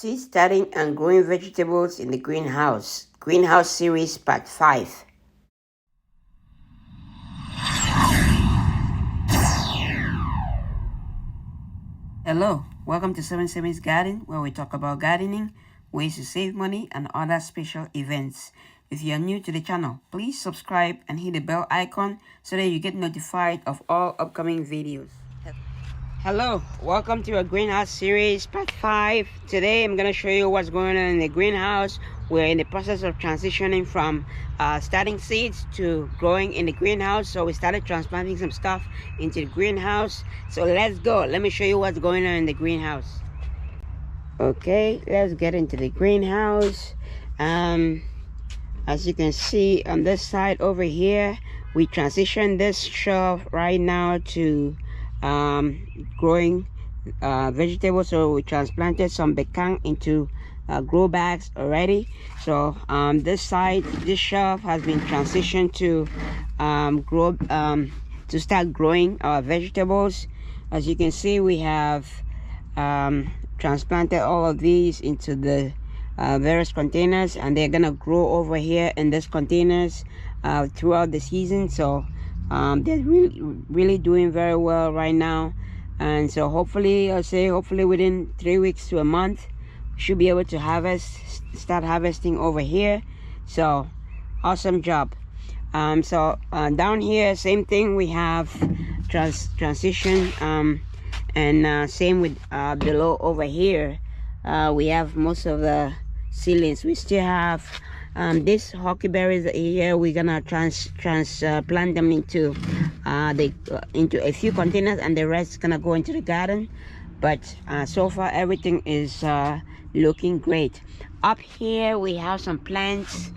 Seed starting and growing vegetables in the greenhouse. Greenhouse series part 5. Hello, welcome to 77's Garden, where we talk about gardening, ways to save money, and other special events. If you are new to the channel, please subscribe and hit the bell icon so that you get notified of all upcoming videos. Hello, welcome to our greenhouse series part 5. Today I'm going to show you what's going on in the greenhouse. We're in the process of transitioning from starting seeds to growing in the greenhouse. So we started transplanting some stuff into the greenhouse. So let's go. Let me show you what's going on in the greenhouse. Okay, let's get into the greenhouse. As you can see on this side over here, we transitioned this shelf right now to growing vegetables. So we transplanted some bekang into grow bags already. So this side, this shelf has been transitioned to start growing our vegetables. As you can see, we have transplanted all of these into the various containers, and they're gonna grow over here in these containers throughout the season. So they're really doing very well right now, and so hopefully within 3 weeks to a month we should be able to start harvesting over here. So awesome job. So down here, same thing, we have transition, and same with below over here. We have most of the seedlings. We still have these huckleberries here. We're gonna transplant them into a few containers, and the rest is gonna go into the garden. But so far everything is looking great. Up here we have some plants.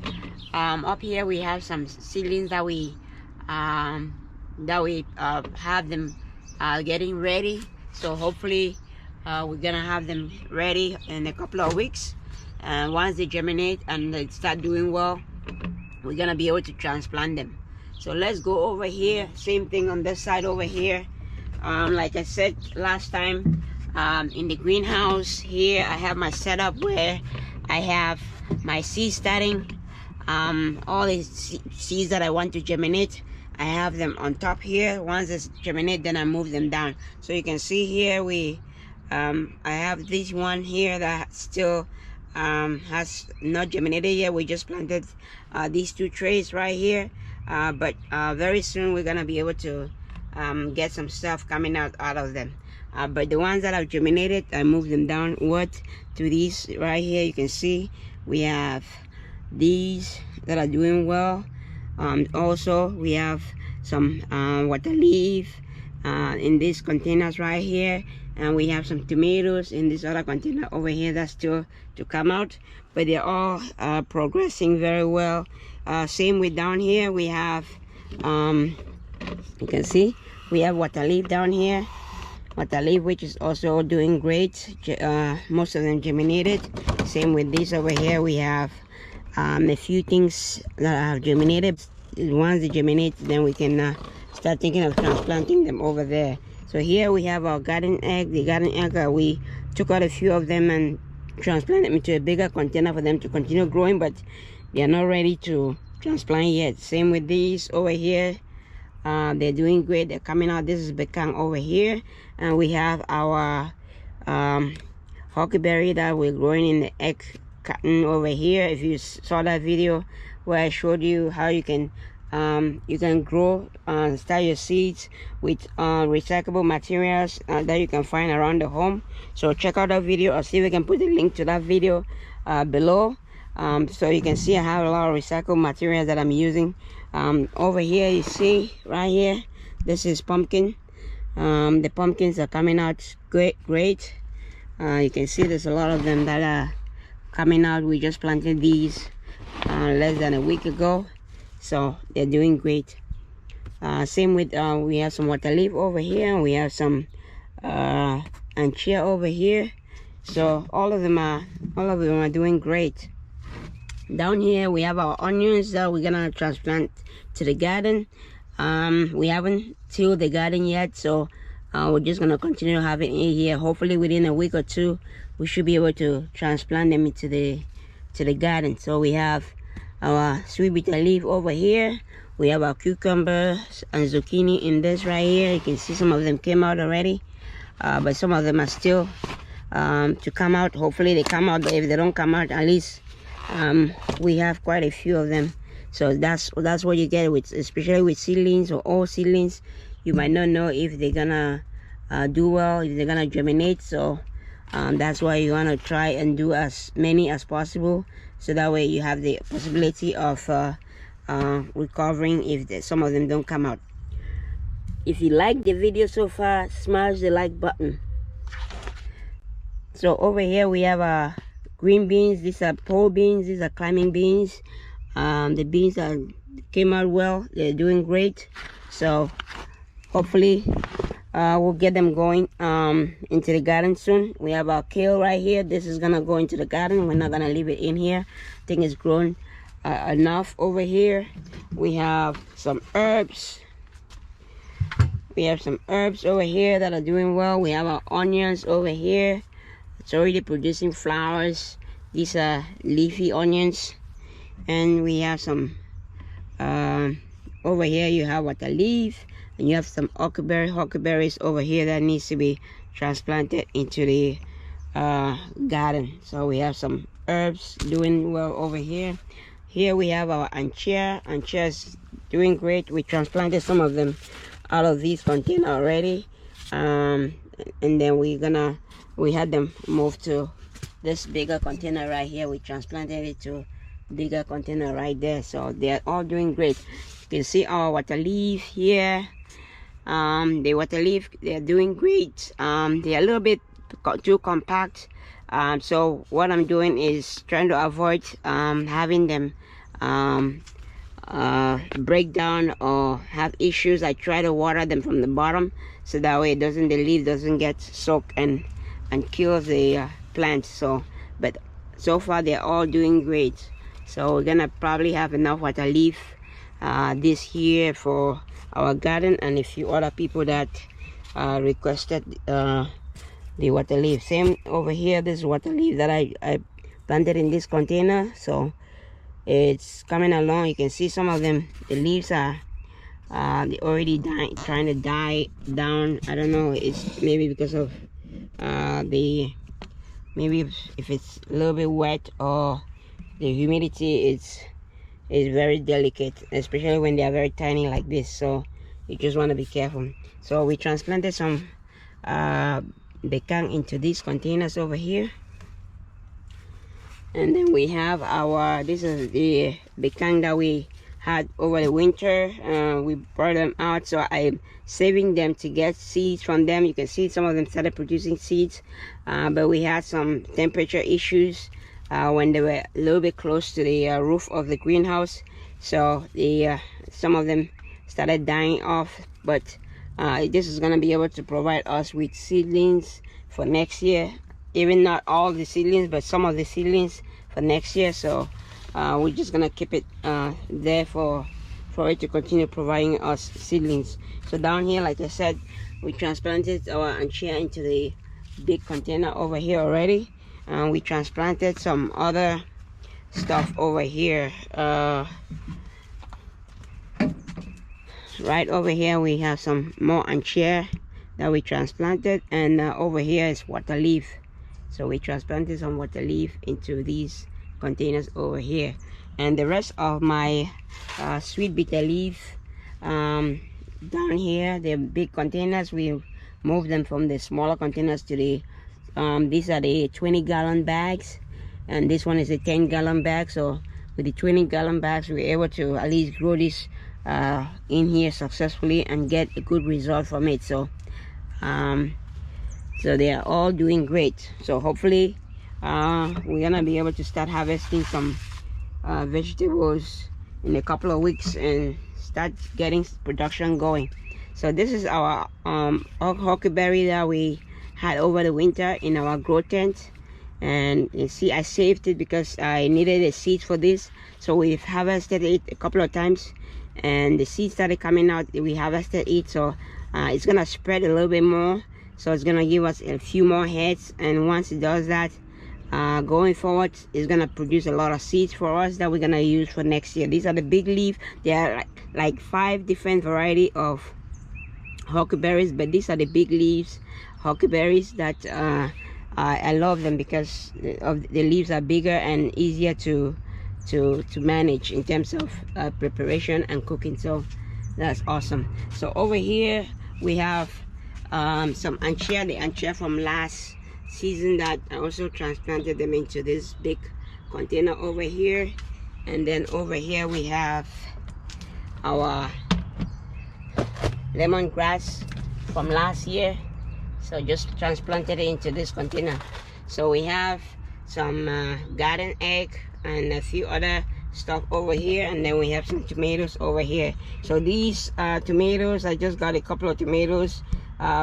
Up here we have some seedlings that we have them getting ready. So hopefully we're gonna have them ready in a couple of weeks, and once they germinate and they start doing well, we're gonna be able to transplant them. So let's go over here. Same thing on this side over here. Like I said last time, in the greenhouse here I have my setup where I have my seeds starting. All the seeds that I want to germinate, I have them on top here. Once they germinate, then I move them down. So you can see here I have this one here that still has not germinated yet. We just planted these 2 trays right here, but very soon we're gonna be able to get some stuff coming out of them. But the ones that have germinated, I moved them downward to these right here. You can see we have these that are doing well. Also we have some water leaf in these containers right here, and we have some tomatoes in this other container over here that's still to come out, but they're all progressing very well. Same with down here, we have you can see we have water leaf down here, water leaf, which is also doing great. Most of them germinated. Same with this over here, we have a few things that have germinated. Once they germinate, then we can start thinking of transplanting them over there. So here we have our garden egg. The garden egg, we took out a few of them and transplanted them into a bigger container for them to continue growing, but they are not ready to transplant yet. Same with these over here. They're doing great. They're coming out. This is bekang over here, and we have our huckleberry that we're growing in the egg carton over here. If you saw that video where I showed you how you can grow start your seeds with recyclable materials that you can find around the home. So check out that video. I'll see if we can put the link to that video below, so you can see I have a lot of recycled materials that I'm using. Over here, you see right here, this is pumpkin. The pumpkins are coming out great. You can see there's a lot of them that are coming out. We just planted these less than a week ago, so they're doing great. Same with we have some water leaf over here, and we have some anchia over here. So all of them are doing great. Down here we have our onions that we're gonna transplant to the garden. We haven't tilled the garden yet, so we're just gonna continue having it here. Hopefully within a week or 2 we should be able to transplant them into the garden. So we have our sweet bitter leaf over here. We have our cucumbers and zucchini in this right here. You can see some of them came out already, but some of them are still to come out. Hopefully they come out, but if they don't come out, at least we have quite a few of them. So that's what you get with, especially with seedlings or all seedlings. You might not know if they're gonna do well, if they're gonna germinate. So that's why you want to try and do as many as possible, so that way you have the possibility of recovering if some of them don't come out. If you like the video so far, smash the like button. So over here we have green beans. These are pole beans. These are climbing beans. The beans came out well. They're doing great. So hopefully we'll get them going into the garden soon. We have our kale right here. This is gonna go into the garden. We're not gonna leave it in here. I think it's grown enough. Over here we have some herbs. We have some herbs over here that are doing well. We have our onions over here. It's already producing flowers. These are leafy onions. And we have some over here. You have water leaf, and you have some huckleberries over here that needs to be transplanted into the garden. So we have some herbs doing well over here. Here we have our anchia. Anchia is doing great. We transplanted some of them out of these containers already, and then we had them moved to this bigger container right here. We transplanted it to bigger container right there. So they're all doing great. You can see our water leaf here. The water leaf, they're doing great. They're a little bit too compact. So what I'm doing is trying to avoid having them break down or have issues. I try to water them from the bottom, so that way the leaf doesn't get soaked and kill the plant. So but so far they're all doing great. So we're gonna probably have enough water leaf this year for our garden, and a few other people that requested the water leaf. Same over here. This water leaf that I planted in this container, so it's coming along. You can see some of them, the leaves are they already trying to die down. I don't know, it's maybe because of maybe if it's a little bit wet or the humidity is very delicate, especially when they are very tiny like this. So you just want to be careful. So we transplanted some becang into these containers over here, and then we have this is the becang that we had over the winter. We brought them out, so I'm saving them to get seeds from them. You can see some of them started producing seeds, but we had some temperature issues when they were a little bit close to the roof of the greenhouse. So some of them started dying off, but this is going to be able to provide us with seedlings for next year. Even not all the seedlings, but some of the seedlings for next year. So we're just gonna keep it there for it to continue providing us seedlings. So down here, like I said, we transplanted our anchia into the big container over here already, and we transplanted some other stuff over here. Right over here we have some more anchia that we transplanted, and over here is water leaf. So we transplanted some water leaf into these containers over here, and the rest of my sweet bitter leaf down here, the big containers, we moved them from the smaller containers to the these are the 20-gallon bags, and this one is a 10-gallon bag. So with the 20-gallon bags, we were able to at least grow this in here successfully and get a good result from it. So so they are all doing great. So hopefully we're gonna be able to start harvesting some vegetables in a couple of weeks and start getting production going. So this is our huckleberry that we had over the winter in our grow tent, and you see I saved it because I needed a seed for this. So we've harvested it a couple of times, and the seeds started coming out. We harvested it, so it's gonna spread a little bit more. So it's gonna give us a few more heads, and once it does that, going forward, it's gonna produce a lot of seeds for us that we're gonna use for next year. These are the big leaf. There are like 5 different variety of huckleberries, but these are the big leaves huckleberries that I love them because of the leaves are bigger and easier to manage in terms of preparation and cooking. So that's awesome. So over here we have some anchia, the anchia from last season that I also transplanted them into this big container over here. And then over here we have our lemongrass from last year, so just transplanted it into this container. So we have some garden egg and a few other stuff over here, and then we have some tomatoes over here. So these tomatoes, I just got a couple of tomatoes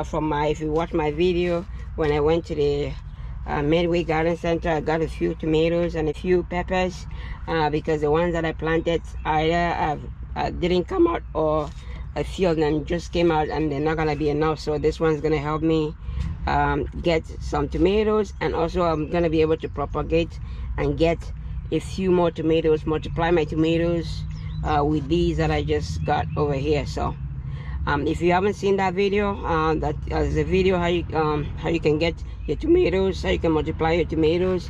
from my, if you watch my video when I went to the Midway Garden Center, I got a few tomatoes and a few peppers because the ones that I planted either didn't come out, or a few of them just came out and they're not gonna be enough. So this one's gonna help me get some tomatoes, and also I'm gonna be able to propagate and get a few more tomatoes, multiply my tomatoes with these that I just got over here. So if you haven't seen that video, that is a video how you can get your tomatoes, how you can multiply your tomatoes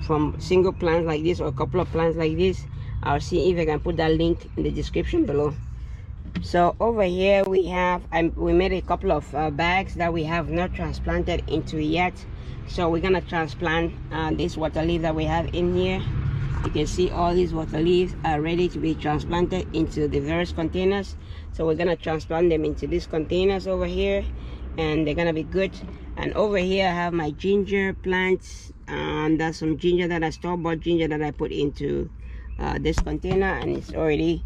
from single plants like this or a couple of plants like this. I'll see if I can put that link in the description below. So over here we have, we made a couple of bags that we have not transplanted into yet. So we're gonna transplant this water leaf that we have in here. You can see all these water leaves are ready to be transplanted into the various containers. So we're gonna transplant them into these containers over here, and they're gonna be good. And over here I have my ginger plants, and that's some ginger that I store-bought ginger that I put into this container, and it's already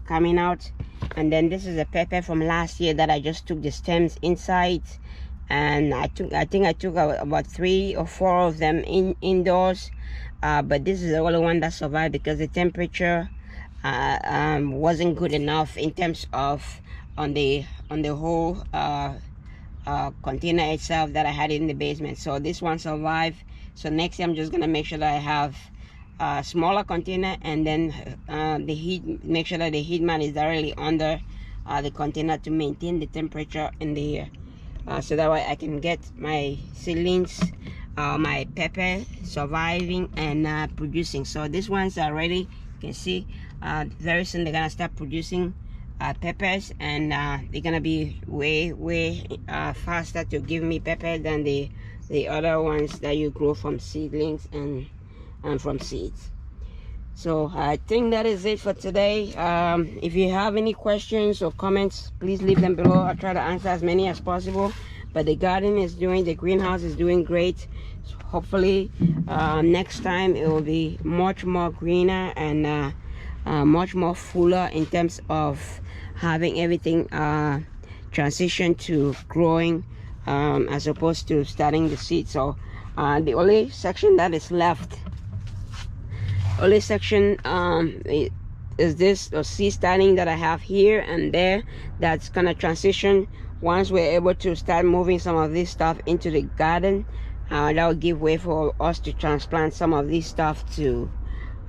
coming out. And then this is a pepper from last year that I just took the stems inside, and I think I took about 3 or 4 of them indoors, but this is the only one that survived because the temperature wasn't good enough in terms of on the whole container itself that I had in the basement. So this one survived. So next year I'm just gonna make sure that I have a smaller container, and then the heat, make sure that the heat mat is directly under the container to maintain the temperature in the so that way I can get my seedlings, my pepper surviving and producing. So these ones are ready. You can see very soon they're gonna start producing peppers, and they're gonna be way faster to give me pepper than the other ones that you grow from seedlings and from seeds. So I think that is it for today. If you have any questions or comments, please leave them below. I'll try to answer as many as possible. But the garden is doing, the greenhouse is doing great. So hopefully next time it will be much more greener and much more fuller in terms of having everything transition to growing as opposed to starting the seed. So the only section that is left, only section is this seed starting that I have here and there, that's gonna transition. Once we're able to start moving some of this stuff into the garden, that will give way for us to transplant some of this stuff to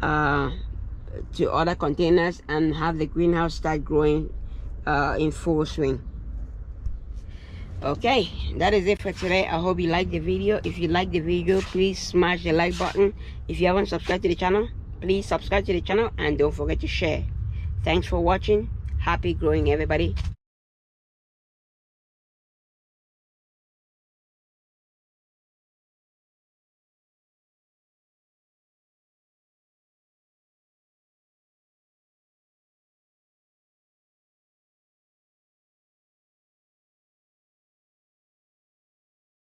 other containers and have the greenhouse start growing in full swing. Okay, that is it for today. I hope you liked the video. If you like the video, please smash the like button. If you haven't subscribed to the channel, please subscribe to the channel, and don't forget to share. Thanks for watching. Happy growing, everybody.